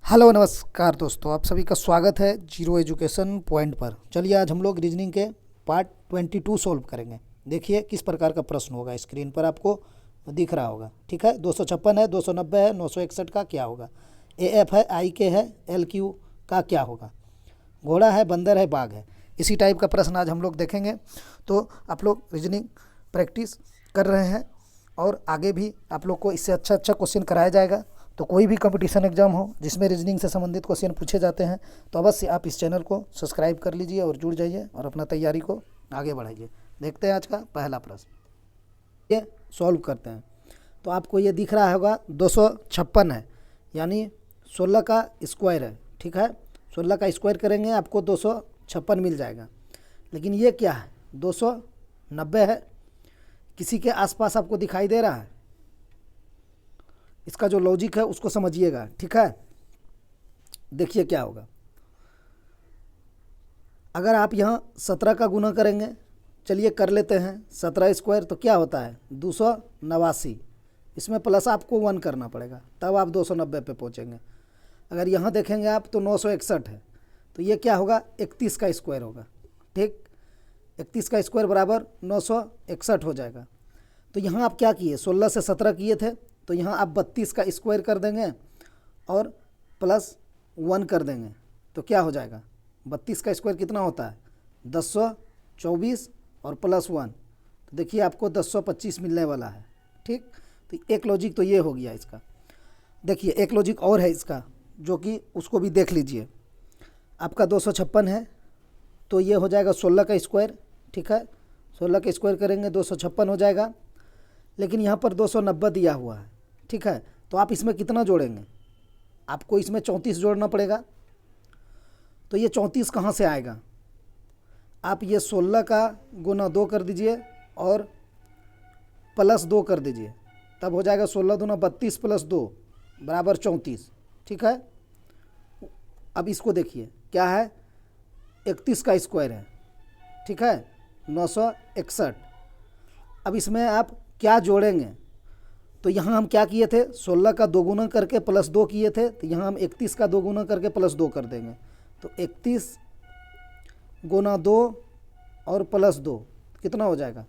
Hello नमस्कार दोस्तों, आप सभी का स्वागत है जीरो एजुकेशन पॉइंट पर। चलिए आज हम लोग रीजनिंग के पार्ट 22 सॉल्व करेंगे। देखिए किस प्रकार का प्रश्न होगा, स्क्रीन पर आपको दिख रहा होगा। ठीक है, 256 है, 290 है, 961 का क्या होगा, ए एफ है, आई के है, एल क्यू का क्या होगा, घोड़ा है, बंदर है, बाघ है। इसी टाइप का प्रश्न आज हम लोग देखेंगे। तो आप लोग रीजनिंग प्रैक्टिस कर रहे हैं और आगे भी आप लोग को इससे अच्छा अच्छा क्वेश्चन कराया जाएगा। तो कोई भी कंपटीशन एग्जाम हो जिसमें रीजनिंग से संबंधित क्वेश्चन पूछे जाते हैं तो अवश्य आप इस चैनल को सब्सक्राइब कर लीजिए और जुड़ जाइए और अपना तैयारी को आगे बढ़ाइए। देखते हैं आज का पहला प्रश्न, ये सॉल्व करते हैं। तो आपको ये दिख रहा होगा 256 है, यानी 16 का स्क्वायर है। ठीक है, 16 का स्क्वायर करेंगे आपको 256 मिल जाएगा। लेकिन ये क्या है, 290 है। किसी के आसपास आपको दिखाई दे रहा है, इसका जो लॉजिक है उसको समझिएगा। ठीक है, देखिए क्या होगा। अगर आप यहाँ 17 का गुना करेंगे, चलिए कर लेते हैं। 17 स्क्वायर तो क्या होता है 289, इसमें प्लस आपको 1 करना पड़ेगा तब आप 290 पे पहुँचेंगे। अगर यहाँ देखेंगे आप तो 961 है, तो ये क्या होगा 31 का स्क्वायर होगा। ठीक, 31 का स्क्वायर बराबर 961 हो जाएगा। तो यहाँ आप क्या किए, 16 से 17 किए थे, तो यहाँ आप 32 का स्क्वायर कर देंगे और प्लस 1 कर देंगे तो क्या हो जाएगा, 32 का स्क्वायर कितना होता है 1024 और प्लस 1, तो देखिए आपको 1025 मिलने वाला है। ठीक, तो एक लॉजिक तो ये हो गया इसका। देखिए एक लॉजिक और है इसका, जो कि उसको भी देख लीजिए। आपका 256 है तो ये हो जाएगा 16 का स्क्वायर। ठीक है, 16 का स्क्वायर करेंगे 256 हो जाएगा। लेकिन यहाँ पर 290 दिया हुआ है। ठीक है, तो आप इसमें कितना जोड़ेंगे, आपको इसमें 34 जोड़ना पड़ेगा। तो ये 34 कहाँ से आएगा, आप ये 16 का गुना 2 कर दीजिए और प्लस 2 कर दीजिए, तब हो जाएगा 16 दूना 32 प्लस 2 बराबर 34। ठीक है, अब इसको देखिए क्या है, 31 का स्क्वायर है। ठीक है, 961। अब इसमें आप क्या जोड़ेंगे, तो यहाँ हम क्या किए थे, 16 का 2 गुना करके प्लस 2 किए थे, तो यहाँ हम 31 का 2 गुना करके प्लस 2 कर देंगे। तो 31 गुना 2 और प्लस 2 कितना हो जाएगा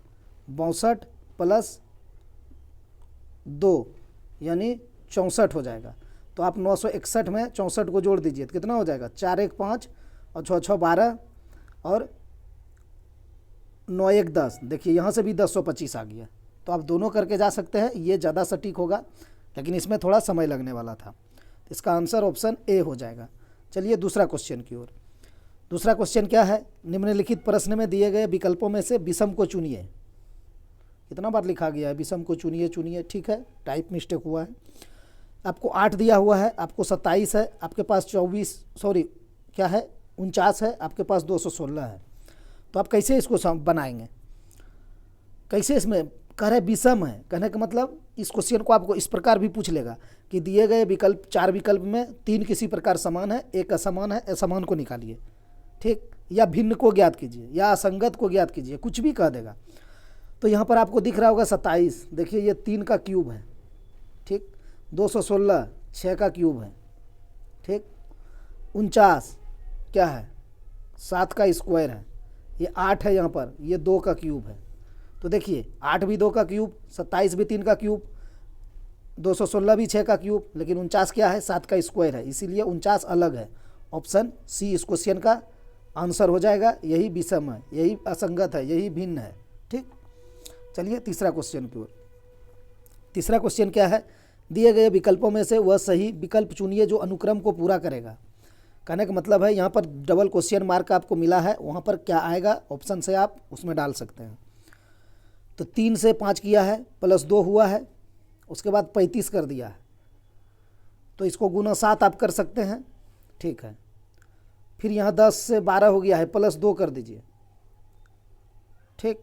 62 प्लस 2 यानी 64 हो जाएगा। तो आप 961 में 64 को जोड़ दीजिए तो कितना हो जाएगा, 4 1 5 और 6 6 12 और 9 1 10। देखिए यहाँ से भी 1025 आ गया। तो आप दोनों करके जा सकते हैं, ये ज़्यादा सटीक होगा, लेकिन इसमें थोड़ा समय लगने वाला था। इसका आंसर ऑप्शन ए हो जाएगा। चलिए दूसरा क्वेश्चन की ओर। दूसरा क्वेश्चन क्या है, निम्नलिखित प्रश्न में दिए गए विकल्पों में से विषम को चुनिए। कितना बार लिखा गया है विषम को चुनिए चुनिए। ठीक है, टाइप मिस्टेक हुआ है। आपको 8 दिया हुआ है, आपको 27 है, आपके पास 49 है, आपके पास 216 है। तो आप कैसे इसको बनाएंगे, कैसे इसमें कह रहे विषम है, कहने का मतलब इस क्वेश्चन को आपको इस प्रकार भी पूछ लेगा कि दिए गए विकल्प 4 विकल्प में 3 किसी प्रकार समान है, एक असमान है, असमान को निकालिए। ठीक, या भिन्न को ज्ञात कीजिए या असंगत को ज्ञात कीजिए, कुछ भी कह देगा। तो यहाँ पर आपको दिख रहा होगा 27, देखिए ये 3 का क्यूब है। ठीक, 216 6 का क्यूब है। ठीक, 49 क्या है 7 का स्क्वायर है, ये 8 है, यहाँ पर ये 2 का क्यूब है। तो देखिए 8 भी 2 का क्यूब, 27 भी 3 का क्यूब, 216 भी 6 का क्यूब, लेकिन 49 क्या है 7 का स्क्वायर है, इसीलिए 49 अलग है। ऑप्शन सी इस क्वेश्चन का आंसर हो जाएगा। यही विषम है, यही असंगत है, यही भिन्न है। ठीक, चलिए तीसरा क्वेश्चन की ओर। तीसरा क्वेश्चन क्या है, दिए गए विकल्पों में से वह सही विकल्प चुनिए जो अनुक्रम को पूरा करेगा। कहने का मतलब है यहाँ पर डबल क्वेश्चन मार्क आपको मिला है, वहाँ पर क्या आएगा ऑप्शन से आप उसमें डाल सकते हैं। तो 3 से 5 किया है, प्लस 2 हुआ है, उसके बाद 35 कर दिया है, तो इसको गुना 7 आप कर सकते हैं। ठीक है, फिर यहाँ 10 से 12 हो गया है, प्लस 2 कर दीजिए। ठीक,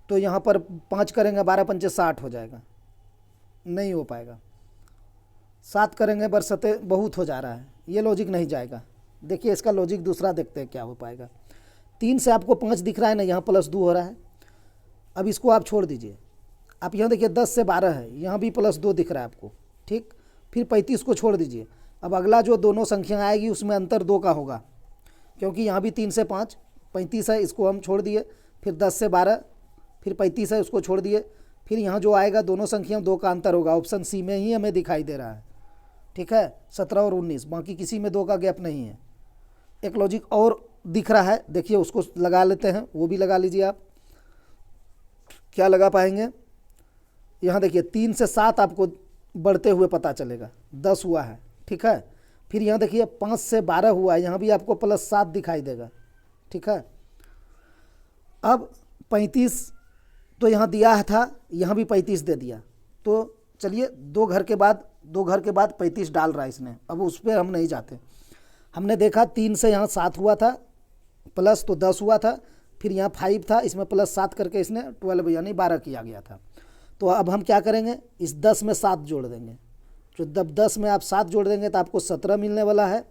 तो यहाँ पर 5 करेंगे 12 पंचे 60 हो जाएगा, नहीं हो पाएगा। 7 करेंगे बरसते बहुत हो जा रहा है, ये लॉजिक नहीं जाएगा। देखिए इसका लॉजिक दूसरा देखते हैं क्या हो पाएगा। 3 से आपको 5 दिख रहा है ना, यहाँ प्लस 2 हो रहा है। अब इसको आप छोड़ दीजिए, आप यहाँ देखिए 10 से 12 है, यहाँ भी प्लस 2 दिख रहा है आपको। ठीक, फिर 35 को छोड़ दीजिए। अब अगला जो दोनों संख्या आएगी उसमें अंतर 2 का होगा, क्योंकि यहाँ भी 3 से 5 35 है, इसको हम छोड़ दिए। फिर 10 से 12 फिर 35 है, उसको छोड़ दिए। फिर यहाँ जो आएगा दोनों संख्या 2 का अंतर होगा। ऑप्शन सी में ही हमें दिखाई दे रहा है, ठीक है, 17 और 19, बाकी किसी में 2 का गैप नहीं है। एक लॉजिक और दिख रहा है, देखिए उसको लगा लेते हैं, वो भी लगा लीजिए आप। क्या लगा पाएंगे, यहाँ देखिए 3 से 7 आपको बढ़ते हुए पता चलेगा, 10 हुआ है, ठीक है। फिर यहाँ देखिए 5 से 12 हुआ है, यहाँ भी आपको +7 दिखाई देगा, ठीक है। अब 35 तो यहाँ दिया था, यहाँ भी 35 दे दिया। तो चलिए 2 घर के बाद 35 डाल रहा है इसने, अब उस पर हम नहीं जाते। हमने देखा 3 से यहाँ 7 हुआ था प्लस, तो 10 हुआ था। फिर यहाँ 5 था, इसमें +7 करके इसने 12 यानी 12 किया गया था। तो अब हम क्या करेंगे, इस 10 में 7 जोड़ देंगे। तो जब 10 में आप 7 जोड़ देंगे तो आपको 17 मिलने वाला है।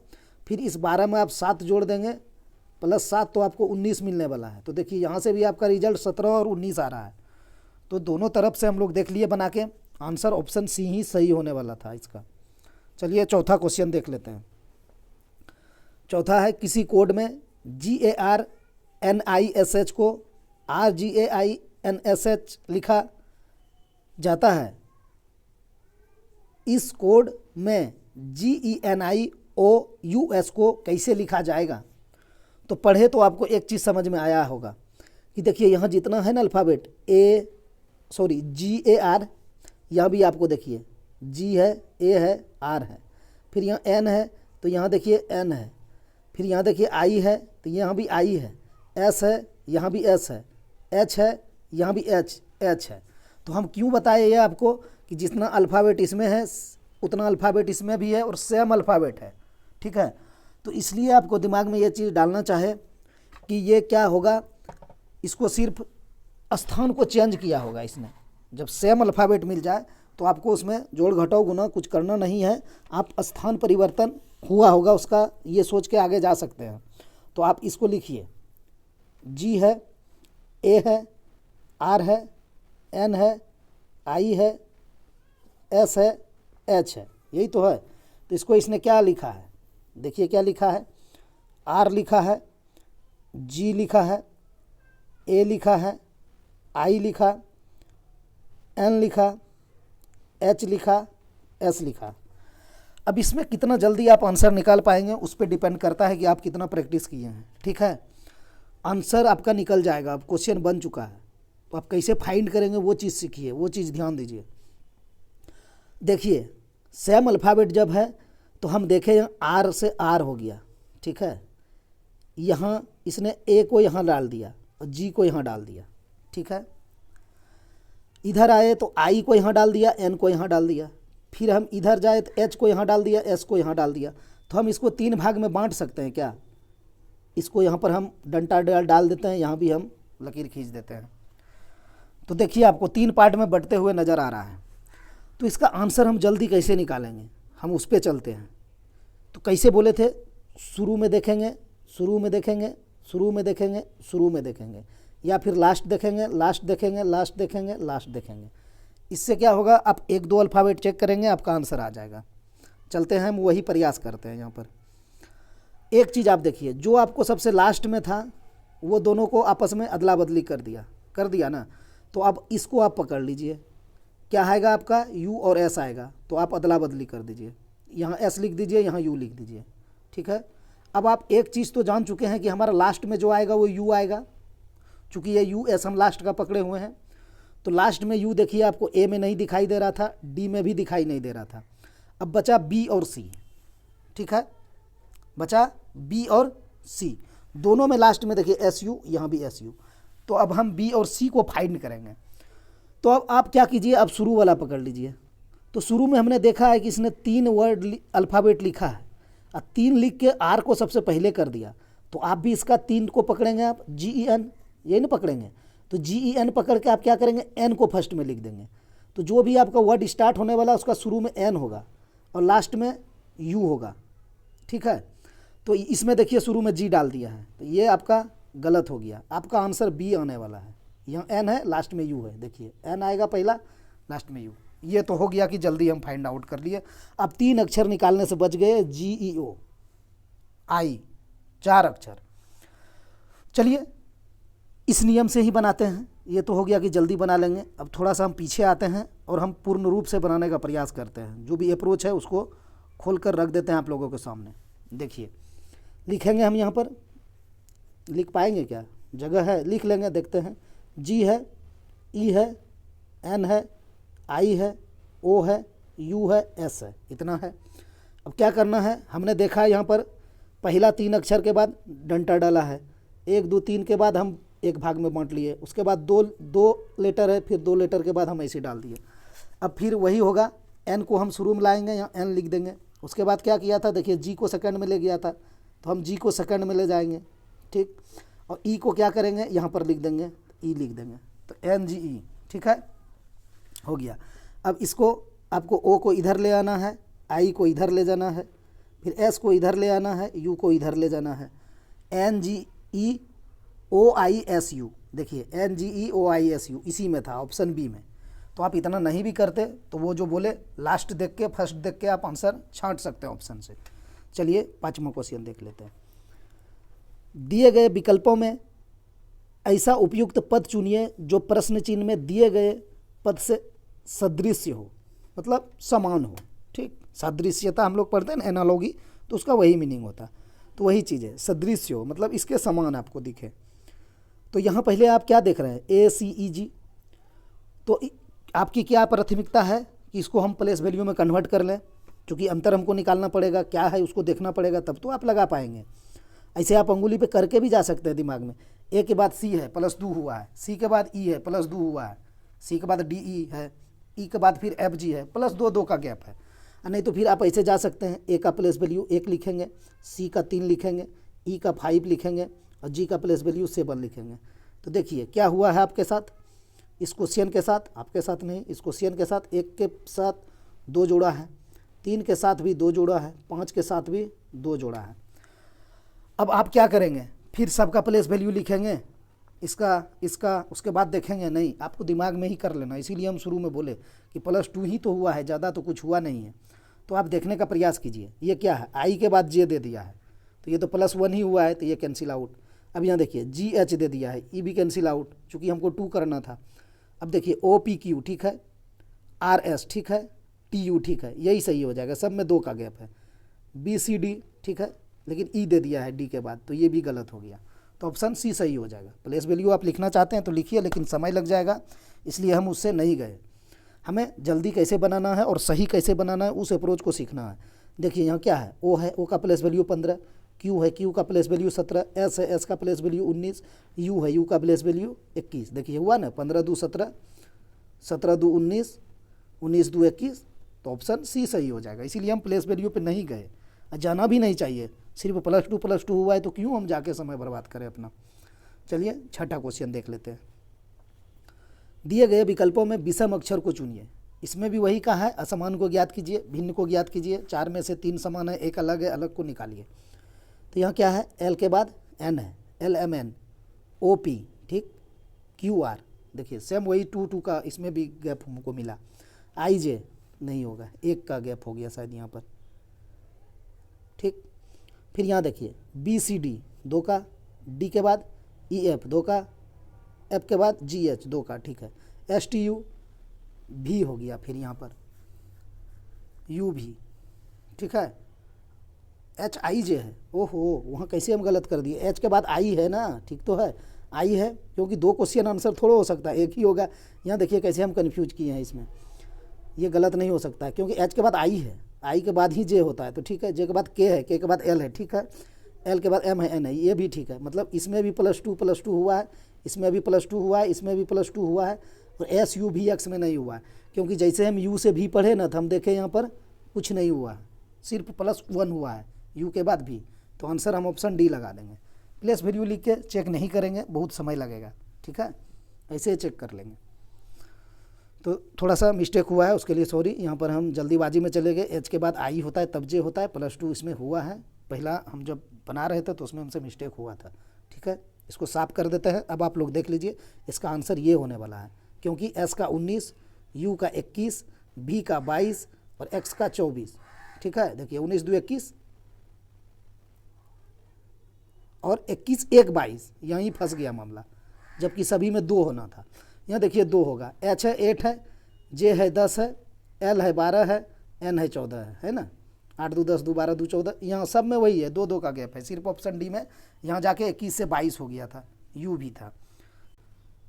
फिर इस 12 में आप 7 जोड़ देंगे +7 तो आपको 19 मिलने वाला है। तो देखिए यहाँ से भी आपका रिजल्ट 17 और 19 आ रहा है। तो दोनों तरफ से हम लोग देख लिए बना के, आंसर ऑप्शन सी ही सही होने वाला था इसका। चलिए चौथा क्वेश्चन देख लेते हैं। चौथा है, किसी कोड में GARNISH को RGAINSH लिखा जाता है। इस कोड में GENIOUS को कैसे लिखा जाएगा? तो पढ़े तो आपको एक चीज़ समझ में आया होगा कि देखिए यहाँ जितना है ना अल्फ़ाबेट GAR, यहाँ भी आपको देखिए G है, A है, R है, फिर यहाँ N है तो यहाँ देखिए N है, फिर यहाँ देखिए I है तो यहाँ भी I है, S है यहाँ भी S है, H है यहाँ भी H है। तो हम क्यों बताए ये आपको कि जितना अल्फ़ाबेट इसमें है उतना अल्फ़ाबेट इसमें भी है और सेम अल्फ़ाबेट है, ठीक है। तो इसलिए आपको दिमाग में ये चीज़ डालना चाहे कि ये क्या होगा, इसको सिर्फ स्थान को चेंज किया होगा इसने। जब सेम अल्फ़ाबेट मिल जाए तो आपको उसमें जोड़ घटाव गुना कुछ करना नहीं है, आप स्थान परिवर्तन हुआ होगा उसका, ये सोच के आगे जा सकते हैं। तो आप इसको लिखिए, G है, A है, R है, N है, I है, S है, H है, यही तो है। तो इसको इसने क्या लिखा है, देखिए क्या लिखा है, R लिखा है, G लिखा है, A लिखा है, I लिखा, N लिखा, H लिखा, S लिखा। अब इसमें कितना जल्दी आप आंसर निकाल पाएंगे उस पर डिपेंड करता है कि आप कितना प्रैक्टिस किए हैं, ठीक है। आंसर आपका निकल जाएगा, अब क्वेश्चन बन चुका है, तो आप कैसे फाइंड करेंगे वो चीज़ सीखिए, वो चीज़ ध्यान दीजिए। देखिए सेम अल्फ़ाबेट जब है तो हम देखें R से R हो गया, ठीक है। यहाँ इसने A को यहाँ डाल दिया और G को यहाँ डाल दिया, ठीक है। इधर आए तो I को यहाँ डाल दिया, N को यहाँ डाल दिया। फिर हम इधर जाए तो H को यहाँ डाल दिया, S को यहाँ डाल दिया। तो हम इसको 3 भाग में बांट सकते हैं क्या? इसको यहाँ पर हम डंटा डाल देते हैं, यहाँ भी हम लकीर खींच देते हैं। तो देखिए आपको 3 पार्ट में बंटते हुए नज़र आ रहा है। तो इसका आंसर हम जल्दी कैसे निकालेंगे, हम उस पर चलते हैं। तो कैसे बोले थे, शुरू में देखेंगे, शुरू में देखेंगे, शुरू में देखेंगे, शुरू में देखेंगे, या फिर लास्ट देखेंगे, लास्ट देखेंगे, लास्ट देखेंगे, लास्ट देखेंगे। इससे क्या होगा, आप 1-2 अल्फ़ाबेट चेक करेंगे, आपका आंसर आ जाएगा। चलते हैं, हम वही प्रयास करते हैं। यहाँ पर एक चीज़ आप देखिए, जो आपको सबसे लास्ट में था वो दोनों को आपस में अदला बदली कर दिया ना। तो अब इसको आप पकड़ लीजिए, क्या आएगा आपका, U और S आएगा, तो आप अदला बदली कर दीजिए, यहाँ S लिख दीजिए, यहाँ U लिख दीजिए, ठीक है। अब आप एक चीज़ तो जान चुके हैं कि हमारा लास्ट में जो आएगा वो U आएगा, चूँकि ये U S हम लास्ट का पकड़े हुए हैं। तो लास्ट में U देखिए आपको A में नहीं दिखाई दे रहा था, D में भी दिखाई नहीं दे रहा था। अब बचा B और C, ठीक है, बचा B और C, दोनों में लास्ट में देखिए SU, यहाँ भी SU। तो अब हम B और C को फाइंड करेंगे। तो अब आप क्या कीजिए, अब शुरू वाला पकड़ लीजिए। तो शुरू में हमने देखा है कि इसने 3 वर्ड अल्फ़ाबेट लिखा है और 3 लिख के R को सबसे पहले कर दिया। तो आप भी इसका 3 को पकड़ेंगे, आप GEN, ये नहीं पकड़ेंगे। तो GEN पकड़ के आप क्या करेंगे, N को फर्स्ट में लिख देंगे। तो जो भी आपका वर्ड स्टार्ट होने वाला उसका शुरू में N होगा और लास्ट में U होगा, ठीक है। तो इसमें देखिए शुरू में G डाल दिया है, तो ये आपका गलत हो गया, आपका आंसर B आने वाला है। यहाँ N है, लास्ट में U है, देखिए N आएगा पहला, लास्ट में U। ये तो हो गया कि जल्दी हम फाइंड आउट कर लिए। अब 3 अक्षर निकालने से बच गए, GEO, आई, 4 अक्षर। चलिए इस नियम से ही बनाते हैं। ये तो हो गया कि जल्दी बना लेंगे। अब थोड़ा सा हम पीछे आते हैं और हम पूर्ण रूप से बनाने का प्रयास करते हैं। जो भी अप्रोच है उसको खोल कर रख देते हैं आप लोगों के सामने। देखिए लिखेंगे हम यहाँ पर, लिख पाएंगे क्या? जगह है, लिख लेंगे, देखते हैं। G है, E है, N है, I है, O है, U है, S है, इतना है। अब क्या करना है, हमने देखा है यहाँ पर पहला 3 अक्षर के बाद डंटा डाला है, 1 2 3 के बाद हम एक भाग में बांट लिए, उसके बाद दो लेटर है, फिर 2 लेटर के बाद हम ऐसे डाल दिए। अब फिर वही होगा, N को हम शुरू में लाएंगे, यहाँ N लिख देंगे। उसके बाद क्या किया था, देखिए G को सेकंड में ले गया था, तो हम G को सेकंड में ले जाएंगे, ठीक। और E को क्या करेंगे, यहाँ पर लिख देंगे, E लिख देंगे, तो NGE, ठीक है, हो गया। अब इसको आपको O को इधर ले आना है, I को इधर ले जाना है, फिर S को इधर ले आना है, U को इधर ले जाना है, NGEOISU। देखिए NGEOISU इसी में था, ऑप्शन बी में। तो आप इतना नहीं भी करते तो वो जो बोले लास्ट देख के, फर्स्ट देख के आप आंसर छांट सकते हैं ऑप्शन से। चलिए 5वां क्वेश्चन देख लेते हैं। दिए गए विकल्पों में ऐसा उपयुक्त पद चुनिए जो प्रश्न चिन्ह में दिए गए पद से सदृश्य हो, मतलब समान हो, ठीक। सादृश्यता हम लोग पढ़ते हैं ना, एनालॉगी, तो उसका वही मीनिंग होता। तो वही चीज़ है, सदृश्य हो मतलब इसके समान आपको दिखे। तो यहाँ पहले आप क्या देख रहे हैं, ACEG। तो आपकी क्या प्राथमिकता है कि इसको हम प्लेस वैल्यू में कन्वर्ट कर लें, क्योंकि अंतर हमको निकालना पड़ेगा, क्या है उसको देखना पड़ेगा, तब तो आप लगा पाएंगे। ऐसे आप अंगुली पे करके भी जा सकते हैं दिमाग में। A के बाद C है, +2 हुआ है, C के बाद E है, +2 हुआ है, C के बाद DE है, E के बाद फिर FG है, +2, 2 का गैप है। नहीं तो फिर आप ऐसे जा सकते हैं, A का प्लेस वैल्यू 1 लिखेंगे, C का 3 लिखेंगे, E का 5 लिखेंगे और G का प्लेस वैल्यू 7 लिखेंगे। तो देखिए क्या हुआ है आपके साथ, इस क्वेश्चन के साथ, आपके साथ नहीं, इस क्वेश्चन के साथ 1 के साथ 2 जोड़ा है, 3 के साथ भी 2 जोड़ा है, 5 के साथ भी 2 जोड़ा है। अब आप क्या करेंगे, फिर सबका प्लेस वैल्यू लिखेंगे, इसका उसके बाद देखेंगे, नहीं, आपको दिमाग में ही कर लेना। इसीलिए हम शुरू में बोले कि +2 ही तो हुआ है, ज़्यादा तो कुछ हुआ नहीं है। तो आप देखने का प्रयास कीजिए, ये क्या है, I के बाद J दे दिया है, तो ये तो +1 ही हुआ है, तो ये कैंसिल आउट। अब यहाँ देखिए GH दे दिया है, E भी कैंसिल आउट, चूँकि हमको 2 करना था। अब देखिए OPQ, ठीक है, RS, ठीक है, TU, ठीक है, यही सही हो जाएगा, सब में 2 का गैप है। BCD, ठीक है, लेकिन E दे दिया है D के बाद, तो ये भी गलत हो गया। तो ऑप्शन C सही हो जाएगा। प्लेस वैल्यू आप लिखना चाहते हैं तो लिखिए, लेकिन समय लग जाएगा, इसलिए हम उससे नहीं गए। हमें जल्दी कैसे बनाना है और सही कैसे बनाना है, उस अप्रोच को सीखना है। देखिए यहाँ क्या है, O है, O का प्लेस वैल्यू 15, Q है, Q का प्लेस वैल्यू 17, S है, S का प्लेस वैल्यू 19, U है, U का प्लेस वैल्यू 21। देखिए हुआ ना, 15 2 17, 17 2 19, 19 2 21, तो ऑप्शन C सही हो जाएगा। इसीलिए हम प्लेस वैल्यू पे नहीं गए, जाना भी नहीं चाहिए। सिर्फ +2 हुआ है तो क्यों हम जाके समय बर्बाद करें अपना। चलिए 6वां क्वेश्चन देख लेते हैं। दिए गए विकल्पों में विषम अक्षर को चुनिए। इसमें भी वही कहा है, असमान को ज्ञात कीजिए, भिन्न को ज्ञात कीजिए। 4 में से 3 समान है, 1 अलग है, अलग को निकालिए। तो यहाँ क्या है, L के बाद N है, LMN, OP, ठीक, QR, देखिए सेम वही 2 का इसमें भी गैप हमको मिला। IJ नहीं होगा, 1 का गैप हो गया शायद यहाँ पर, ठीक। फिर यहाँ देखिए BCD 2 का, D के बाद EF 2 का, F के बाद GH 2 का, ठीक है। STU भी हो गया, फिर यहाँ पर U भी, ठीक है। HIJ है, ओहो वहाँ कैसे हम गलत कर दिए, H के बाद I है ना, ठीक तो है, I है, क्योंकि 2 क्वेश्चन आंसर थोड़ा हो सकता है, एक ही होगा। यहाँ देखिए कैसे हम कन्फ्यूज किए हैं इसमें, ये गलत नहीं हो सकता है, क्योंकि H के बाद I है, I के बाद ही J होता है, तो ठीक है। J के बाद K है, K के बाद L है, ठीक है। L के बाद M है, N है, ये भी ठीक है। मतलब इसमें भी +2 हुआ है, इसमें भी +2 हुआ है, इसमें भी +2 हुआ है, और SU भी X में नहीं हुआ है, क्योंकि जैसे हम U से भी पढ़े ना, तो हम देखें यहाँ पर कुछ नहीं हुआ है, सिर्फ +1 हुआ है U के बाद भी। तो आंसर हम ऑप्शन D लगा देंगे। प्लेस वैल्यू लिख के चेक नहीं करेंगे, बहुत समय लगेगा, ठीक है, ऐसे ही चेक कर लेंगे। तो थोड़ा सा मिस्टेक हुआ है, उसके लिए सॉरी। यहाँ पर हम जल्दीबाजी में चले गए, H के बाद I होता है तब J होता है, +2 इसमें हुआ है। पहला हम जब बना रहे थे तो उसमें हमसे मिस्टेक हुआ था, ठीक है। इसको साफ कर देते हैं। अब आप लोग देख लीजिए, इसका आंसर ये होने वाला है, क्योंकि S का 19, U का 21, बी का 22 और एक्स का 24। ठीक है, देखिए 19 2 21 और 21 1 22, यहीं फंस गया मामला, जबकि सभी में 2 होना था। यहाँ देखिए 2 होगा, एच है 8 है, जे है 10 है, एल है 12 है, एन है 14 है ना। 8 2 10 2 12 2 14, यहाँ सब में वही है, 2 2 का गैप है। सिर्फ ऑप्शन डी में यहाँ जाके 21 से 22 हो गया था, यू भी था।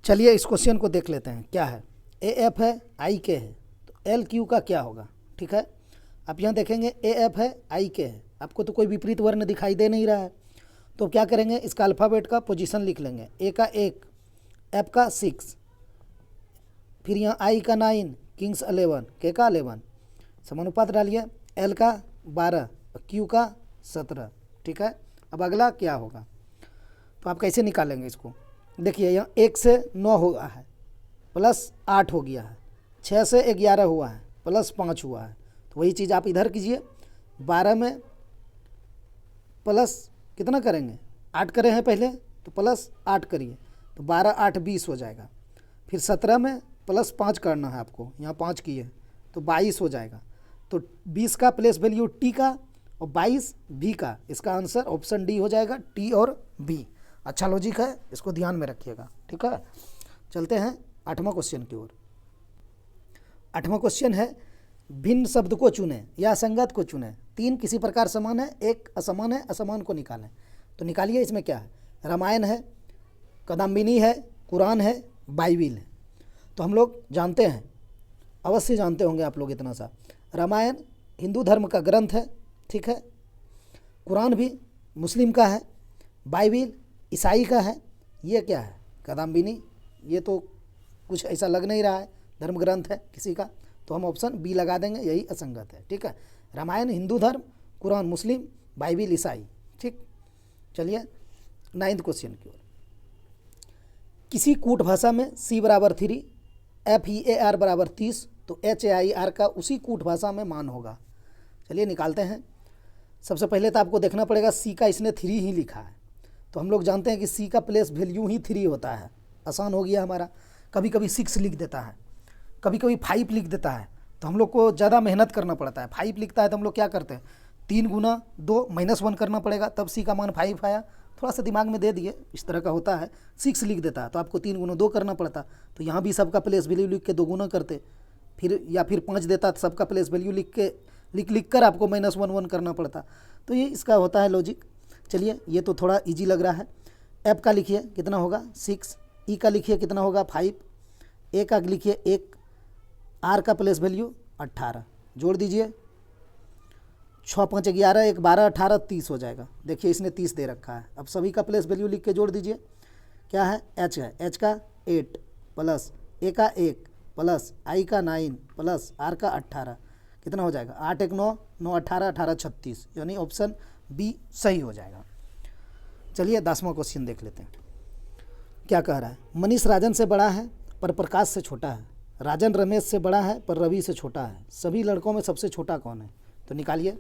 चलिए इस क्वेश्चन को देख लेते हैं क्या है। ए एफ है, आई के है, तो एल क्यू का क्या होगा। ठीक है, आप यहाँ देखेंगे ए एफ है, आई के है, आपको तो कोई विपरीत वर्ण दिखाई दे नहीं रहा है, तो क्या करेंगे, इसका अल्फ़ाबेट का पोजीशन लिख लेंगे। ए का 1, एफ का 6, फिर यहाँ आई का 9, किंग्स 11, के का 11, समानुपात डालिए, एल का 12, क्यू का 17। ठीक है, अब अगला क्या होगा, तो आप कैसे निकालेंगे इसको। देखिए यहाँ 1 से 9 हुआ है, प्लस 8 हो गया है, 6 से 11 हुआ है, प्लस 5 हुआ है, तो वही चीज़ आप इधर कीजिए। 12 में प्लस कितना करेंगे, 8 करे हैं पहले, तो प्लस 8 करिए, तो 12 8 20 हो जाएगा। फिर 17 में प्लस 5 करना है आपको, यहाँ 5 किए तो 22 हो जाएगा। तो 20 का प्लेस वैल्यू टी का और 22 भी का, इसका आंसर ऑप्शन डी हो जाएगा, टी और बी। अच्छा लॉजिक है, इसको ध्यान में रखिएगा। ठीक है, चलते हैं 8वां क्वेश्चन की ओर। 8वां क्वेश्चन है, भिन्न शब्द को चुनें या असंगत को चुनें। 3 किसी प्रकार समान है, 1 असमान है, असमान को निकालें। तो निकालिए, इसमें क्या है, रामायण है, कादम्बिनी है, कुरान है, बाइबिल है। तो हम लोग जानते हैं, अवश्य जानते होंगे आप लोग इतना सा, रामायण हिंदू धर्म का ग्रंथ है। ठीक है, कुरान भी मुस्लिम का है, बाइबिल ईसाई का है, ये क्या है, कादम्बिनी। ये तो कुछ ऐसा लग नहीं रहा है धर्म ग्रंथ है किसी का, तो हम ऑप्शन बी लगा देंगे, यही असंगत है। ठीक है, रामायण हिंदू धर्म, कुरान मुस्लिम, बाइबिल ईसाई। ठीक, चलिए 9th क्वेश्चन की ओर। किसी कूट भाषा में C बराबर 3, FEAR बराबर 30, तो HAIR का उसी कूट भाषा में मान होगा। चलिए निकालते हैं। सबसे पहले तो आपको देखना पड़ेगा, C का इसने 3 ही लिखा है, तो हम लोग जानते हैं कि C का प्लेस वैल्यू ही 3 होता है। आसान हो गया हमारा। कभी कभी 6 लिख देता है, कभी कभी 5 लिख देता है, तो हम लोग को ज़्यादा मेहनत करना पड़ता है। 5 लिखता है तो हम लोग क्या करते हैं, 3 गुना 2 -1 करना पड़ेगा, तब C का मान 5 आया। थोड़ा सा दिमाग में दे दिए, इस तरह का होता है। 6 लिख देता है तो आपको 3 गुना 2 करना पड़ता, तो यहाँ भी सबका प्लेस वैल्यू लिख के 2 गुना करते, फिर या फिर 5 देता तो सबका प्लेस वैल्यू लिख कर आपको -1 करना पड़ता। तो ये इसका होता है लॉजिक। चलिए ये तो थोड़ा ईजी लग रहा है। एफ का लिखिए कितना होगा 6, ई का लिखिए कितना होगा 5, ए का लिखिए 1, आर का प्लेस वैल्यू 18, जोड़ दीजिए 6 5 11, 1 12 18 30 हो जाएगा। देखिए इसने 30 दे रखा है। अब सभी का प्लेस वैल्यू लिख के जोड़ दीजिए। क्या है, एच है, एच का 8 प्लस ए का 1 प्लस आई का 9 प्लस आर का 18, कितना हो जाएगा 8 1 9 9 18 18 36, यानी ऑप्शन बी सही हो जाएगा। चलिए 10वां क्वेश्चन देख लेते हैं क्या कह रहा है। मनीष राजन से बड़ा है पर प्रकाश से छोटा है, राजन रमेश से बड़ा है पर रवि से छोटा है, सभी लड़कों में सबसे छोटा कौन है। तो निकालिए,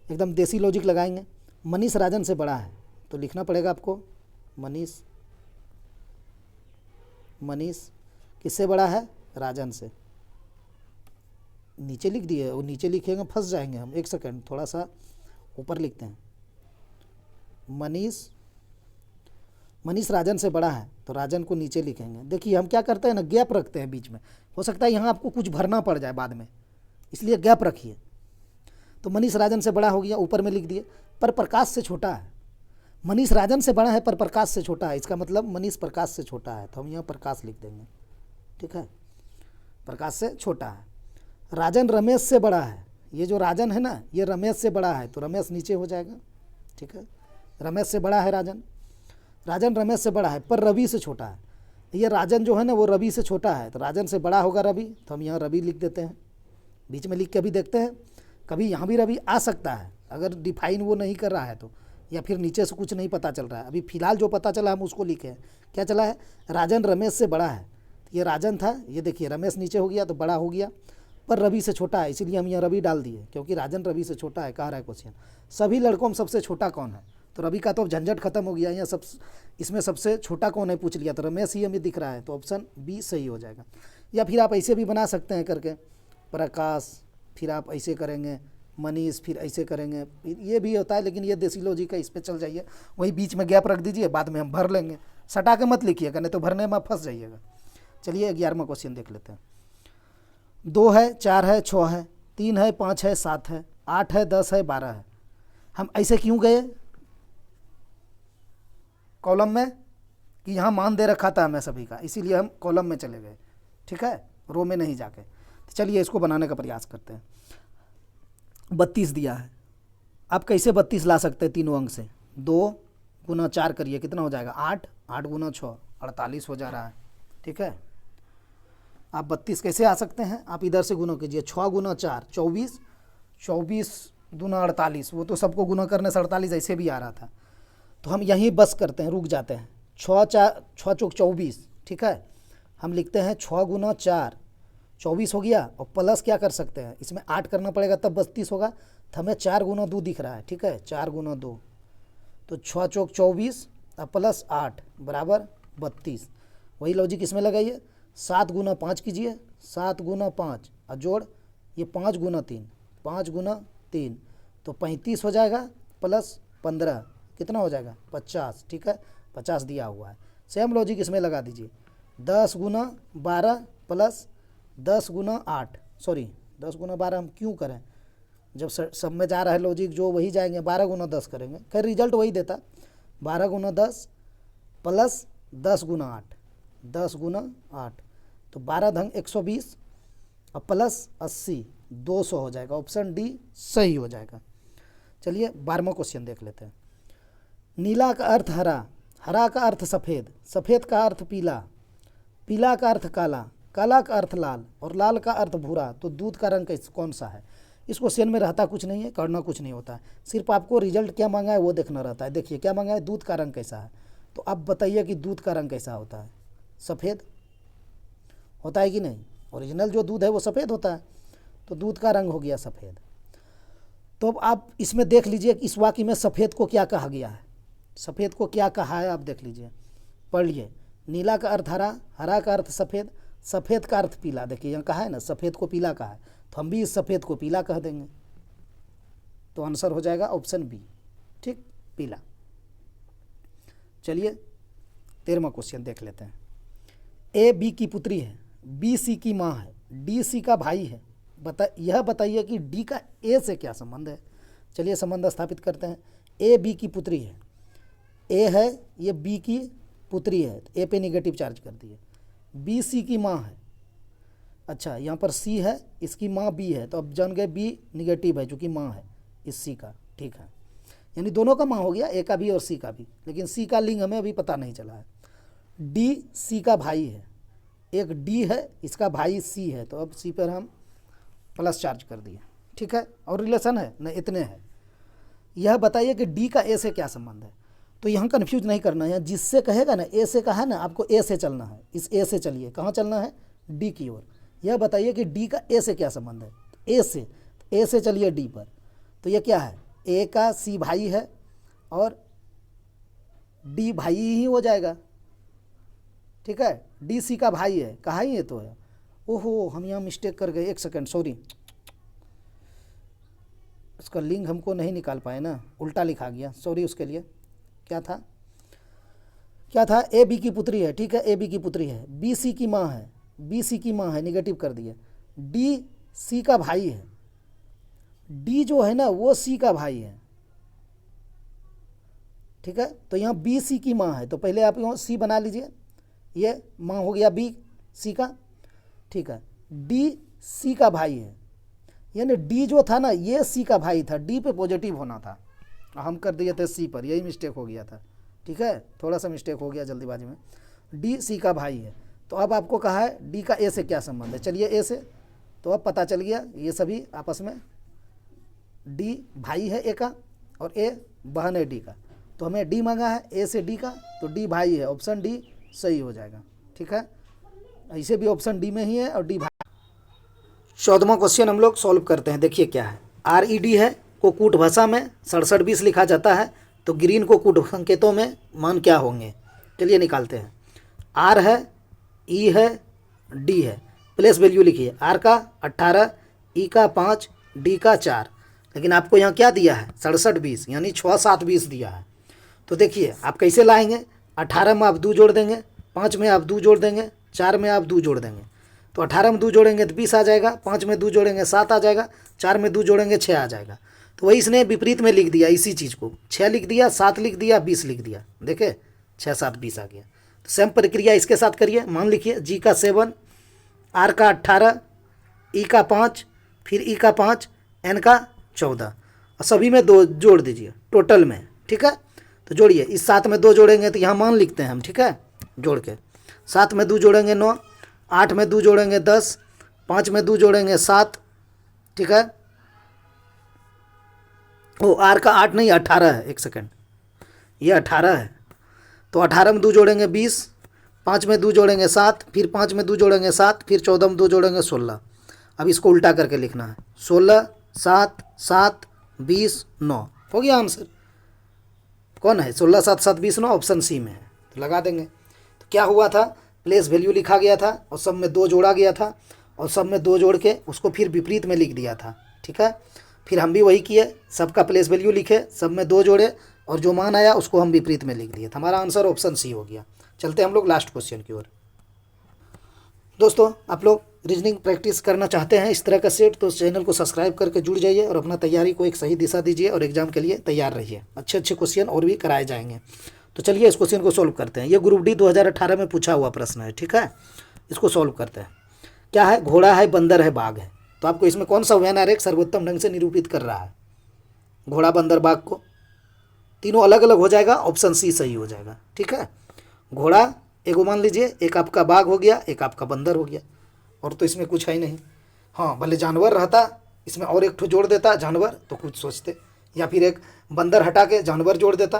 एकदम देसी लॉजिक लगाएंगे। मनीष राजन से बड़ा है तो लिखना पड़ेगा आपको मनीष किससे बड़ा है, राजन से। नीचे लिख दिए, वो नीचे लिखेंगे फंस जाएंगे हम। एक सेकंड, थोड़ा सा ऊपर लिखते हैं। मनीष राजन से बड़ा है तो राजन को नीचे लिखेंगे। देखिए हम क्या करते हैं ना, गैप रखते हैं बीच में, हो सकता है यहाँ आपको कुछ भरना पड़ जाए बाद में, इसलिए गैप रखिए। तो मनीष राजन से बड़ा हो गया, ऊपर में लिख दिए, पर प्रकाश से छोटा है। मनीष राजन से बड़ा है पर प्रकाश से छोटा है, इसका मतलब मनीष प्रकाश से छोटा है, तो हम यहाँ प्रकाश लिख देंगे। ठीक है, प्रकाश से छोटा है। राजन रमेश से बड़ा है, ये जो राजन है ना ये रमेश से बड़ा है, तो रमेश नीचे हो जाएगा। ठीक है, रमेश से बड़ा है राजन, राजन रमेश से बड़ा है पर रवि से छोटा है। ये राजन जो है ना वो रवि से छोटा है, तो राजन से बड़ा होगा रवि, तो हम यहाँ रवि लिख देते हैं। बीच में लिख के भी देखते हैं, कभी यहाँ भी रवि आ सकता है अगर डिफाइन वो नहीं कर रहा है तो, या फिर नीचे से कुछ नहीं पता चल रहा है। अभी फिलहाल जो पता चला हम उसको लिखे हैं। क्या चला है, राजन रमेश से बड़ा है, तो ये राजन था, ये देखिए रमेश नीचे हो गया तो बड़ा हो गया, पर रवि से छोटा है, इसीलिए हम यहाँ रवि डाल दिए, क्योंकि राजन रवि से छोटा है। कह रहा है क्वेश्चन सभी लड़कों में सबसे छोटा कौन है, तो रवि का तो झंझट खत्म हो गया। यहाँ इसमें सबसे छोटा कौन है पूछ लिया, तो रमेश ही हमें दिख रहा है, तो ऑप्शन बी सही हो जाएगा। या फिर आप ऐसे भी बना सकते हैं करके, प्रकाश, फिर आप ऐसे करेंगे, मनीष, फिर ऐसे करेंगे, ये भी होता है, लेकिन ये देसी लॉजिक है, इस पर चल जाइए। वही बीच में गैप रख दीजिए, बाद में हम भर लेंगे, सटा के मत लिखिएगा, नहीं तो भरने में फंस जाइएगा। चलिए 11वां क्वेश्चन देख लेते हैं। 2 है, 4 है, 6 है, 3 है, 5 है, 7 है, 8 है, 10 है, 12 है। हम ऐसे क्यों गए कॉलम में कि यहाँ मान दे रखा था हमें सभी का, इसीलिए हम कॉलम में चले गए, ठीक है, रो में नहीं जाके। तो चलिए इसको बनाने का प्रयास करते हैं। 32 दिया है, आप कैसे 32 ला सकते हैं तीनों अंक से? 2 गुना 4 करिए, कितना हो जाएगा? 8, 8 गुना 6 48 हो जा रहा है, ठीक है। आप 32 कैसे आ सकते हैं? आप इधर से गुना कीजिए, 6 गुना 4 24, 24 दूना 48, वो तो सबको गुना करने से 48 ऐसे भी आ रहा था। तो हम यहीं बस करते हैं, रुक जाते हैं। 6 चौक 24, ठीक है। हम लिखते हैं 6 गुना 4 24 हो गया, और प्लस क्या कर सकते हैं, इसमें 8 करना पड़ेगा तब 32 होगा। तो हमें 4 गुना 2 दिख रहा है, ठीक है, 4 गुना 2, तो 6 चौक 24 और प्लस 8 बराबर 32। वही लॉजिक इसमें लगाइए। 7 गुना 5 कीजिए, 7 गुना 5 और जोड़ ये 5 गुना 3, 5 गुना 3, तो 35 हो जाएगा, प्लस 15 कितना हो जाएगा? 50, ठीक है, 50 दिया हुआ है। सेम लॉजिक इसमें लगा दीजिए। 10 गुना 12 प्लस 10 गुना 8, सॉरी 10 गुना 12 हम क्यों करें, जब सब में जा रहा है लॉजिक जो वही जाएंगे। 12 गुना 10 करेंगे, खैर रिजल्ट वही देता। 12 गुना 10 प्लस 10 गुना 8, 10 गुना 8, तो 12 धंग 120 और प्लस 80 200 हो जाएगा। ऑप्शन डी सही हो जाएगा। चलिए 12वां क्वेश्चन देख लेते हैं। नीला का अर्थ हरा, हरा का अर्थ सफ़ेद, सफ़ेद का अर्थ पीला, पीला का अर्थ काला, काला का अर्थ लाल और लाल का अर्थ भूरा, तो दूध का रंग कौन सा है? इस क्वेश्चन में रहता कुछ नहीं है, करना कुछ नहीं होता है, सिर्फ आपको रिजल्ट क्या मांगा है वो देखना रहता है। देखिए क्या मांगा है, दूध का रंग कैसा है, तो अब बताइए कि दूध का रंग कैसा होता है? सफ़ेद होता है कि नहीं? ओरिजिनल जो दूध है वो सफ़ेद होता है, तो दूध का रंग हो गया सफ़ेद। तो अब आप इसमें देख लीजिए कि इस वाक्य में सफ़ेद को क्या कहा गया है, सफ़ेद को क्या कहा है आप देख लीजिए, पढ़ लिए। नीला का अर्थ हरा, हरा का अर्थ सफ़ेद, सफ़ेद का अर्थ पीला। देखिए यहाँ कहा है ना, सफ़ेद को पीला कहा है, तो हम भी इस सफ़ेद को पीला कह देंगे, तो आंसर हो जाएगा ऑप्शन बी, ठीक, पीला। चलिए 13वां क्वेश्चन देख लेते हैं। ए बी की पुत्री है, बी सी की माँ है, डी सी का भाई है, यह बताइए कि डी का ए से क्या संबंध है। चलिए संबंध स्थापित करते हैं। ए बी की पुत्री है, ए है, ये बी की पुत्री है, ए पे निगेटिव चार्ज कर दिए। बी सी की माँ है, अच्छा यहाँ पर सी है, इसकी माँ बी है, तो अब जान गए बी निगेटिव है चूँकि माँ है इस सी का, ठीक है, यानी दोनों का माँ हो गया, ए का भी और सी का भी, लेकिन सी का लिंग हमें अभी पता नहीं चला है। डी सी का भाई है, एक डी है, इसका भाई सी है, तो अब सी पर हम प्लस चार्ज कर दिए, ठीक है, और रिलेशन है न, इतने हैं। यह बताइए कि डी का ए से क्या संबंध है। तो यहाँ कन्फ्यूज नहीं करना है, जिससे कहेगा ना ए से कहा ना, आपको ए से चलना है, इस ए से चलिए, कहाँ चलना है, डी की ओर। यह बताइए कि डी का ए से क्या संबंध है, ए से चलिए डी पर, तो ये क्या है, ए का सी भाई है और डी भाई ही हो जाएगा, ठीक है, डी सी का भाई है, कहा ही ये तो है। ओहो हम यहाँ मिस्टेक कर गए, एक सेकंड सॉरी, उसका लिंक हमको नहीं निकाल पाए ना, उल्टा लिखा गया, सॉरी उसके लिए। क्या था, ए बी की पुत्री है, ठीक है, ए बी की पुत्री है, बी सी की माँ है, बी सी की माँ है, निगेटिव कर दिया। डी सी का भाई है, डी जो है ना वो सी का भाई है, ठीक है, तो यहाँ बी सी की माँ है, तो पहले आप यहाँ सी बना लीजिए, ये माँ हो गया बी सी का, ठीक है। डी सी का भाई है, यानी डी जो था ना ये सी का भाई था, डी पे पॉजिटिव होना था, हम कर दिए थे सी पर, यही मिस्टेक हो गया था, ठीक है, थोड़ा सा मिस्टेक हो गया जल्दीबाजी में। डी सी का भाई है, तो अब आपको कहा है डी का ए से क्या संबंध है। चलिए ए से, तो अब पता चल गया ये सभी आपस में, डी भाई है ए का और ए बहन है डी का, तो हमें डी मांगा है ए से डी का, तो डी भाई है, ऑप्शन डी सही हो जाएगा, ठीक है, ऐसे भी ऑप्शन डी में ही है और डी भाई। 14वां क्वेश्चन हम लोग सॉल्व करते हैं। देखिए क्या है, RED है को कूट भाषा में 6720 लिखा जाता है, तो ग्रीन को कूट संकेतों में मान क्या होंगे। चलिए निकालते हैं। R है, E है, D है, प्लेस वैल्यू लिखिए, आर का 18, ई का 5, डी का 4, लेकिन आपको यहाँ क्या दिया है 67 20, यानी 6 7 20 दिया है। तो देखिए आप कैसे लाएंगे, 18 में आप 2 जोड़ देंगे, 5 में आप 2 जोड़ देंगे, 4 में आप 2 जोड़ देंगे, तो 18 में 2 जोड़ेंगे तो 20 आ जाएगा, 5 में 2 जोड़ेंगे 7 आ जाएगा, 4 में 2 जोड़ेंगे 6 आ जाएगा। तो वही इसने विपरीत में लिख दिया इसी चीज़ को, 6 लिख दिया, 7 लिख दिया, 20 लिख दिया, देखे 6 7 20 आ गया। तो सेम प्रक्रिया इसके साथ करिए। मान लिखिए जी का 7, आर का 18, ई का 5, फिर ई का 5, एन का 14, और सभी में 2 जोड़ दीजिए टोटल में, ठीक है। तो जोड़िए, इस 7 में 2 जोड़ेंगे तो यहाँ मान लिखते हैं हम, ठीक है, जोड़ के 7 में 2 जोड़ेंगे 9, 8 में 2 जोड़ेंगे 10, 5 में 2 जोड़ेंगे 7, ठीक है। ओ आर का 8 नहीं 18 है, एक सेकेंड, ये 18 है। तो 18 में 2 जोड़ेंगे 20, 5 में 2 जोड़ेंगे 7, फिर 5 में 2 जोड़ेंगे 7, फिर 14 में 2 जोड़ेंगे 16। अब इसको उल्टा करके लिखना है, 16 7 7 20 9, हो गया आंसर। कौन है 16 7 7 20 9, ऑप्शन सी में है, तो लगा देंगे। तो क्या हुआ था, प्लेस वैल्यू लिखा गया था और सब में 2 जोड़ा गया था, और सब में 2 जोड़ के उसको फिर विपरीत में लिख दिया था, ठीक है। फिर हम भी वही किए, सबका प्लेस वैल्यू लिखे, सब में 2 जोड़े, और जो मान आया उसको हम विपरीत में लिख दिए। हमारा आंसर ऑप्शन सी हो गया। चलते हम लोग लास्ट क्वेश्चन की ओर। दोस्तों आप लोग रीजनिंग प्रैक्टिस करना चाहते हैं इस तरह का सेट, तो चैनल को सब्सक्राइब करके जुड़ जाइए और अपना तैयारी को एक सही दिशा दीजिए और एग्जाम के लिए तैयार रहिए। अच्छे अच्छे क्वेश्चन और भी कराए जाएंगे। तो चलिए इस क्वेश्चन को सॉल्व करते हैं। ये ग्रुप डी 2018 में पूछा हुआ प्रश्न है, ठीक है। इसको सॉल्व करते हैं। क्या है, घोड़ा है, बंदर है, बाघ है। तो आपको इसमें कौन सा व्यवहार आरेख सर्वोत्तम ढंग से निरूपित कर रहा है, घोड़ा बंदर बाघ को। तीनों अलग अलग हो जाएगा, ऑप्शन सी सही हो जाएगा, ठीक है। घोड़ा एगो मान लीजिए, एक आपका बाघ हो गया, एक आपका बंदर हो गया, और तो इसमें कुछ है ही नहीं। हाँ भले जानवर रहता, इसमें और एक ठो जोड़ देता जानवर तो कुछ सोचते, या फिर एक बंदर हटा के जानवर जोड़ देता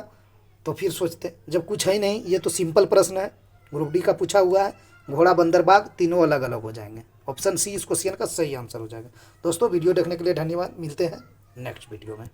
तो फिर सोचते। जब कुछ है ही नहीं, ये तो सिंपल प्रश्न है, ग्रुप डी का पूछा हुआ है, घोड़ा बंदर बाघ तीनों अलग अलग हो जाएंगे। ऑप्शन सी इस क्वेश्चन का सही आंसर हो जाएगा। दोस्तों वीडियो देखने के लिए धन्यवाद, मिलते हैं नेक्स्ट वीडियो में।